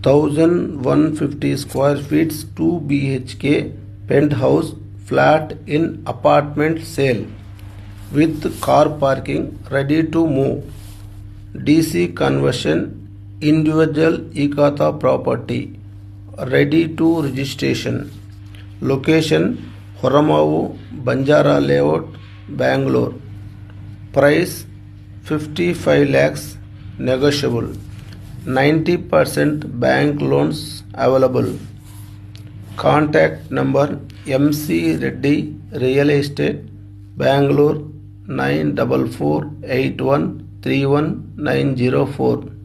1150 square feet 2 BHK penthouse flat in apartment sale with car parking ready to move. DC conversion individual Ekata property ready to registration. Location Horamavu Banjara Layout Bangalore. Price 55 lakhs negotiable. 90% bank loans available. Contact number MC Reddy Real Estate Bangalore 9448131904.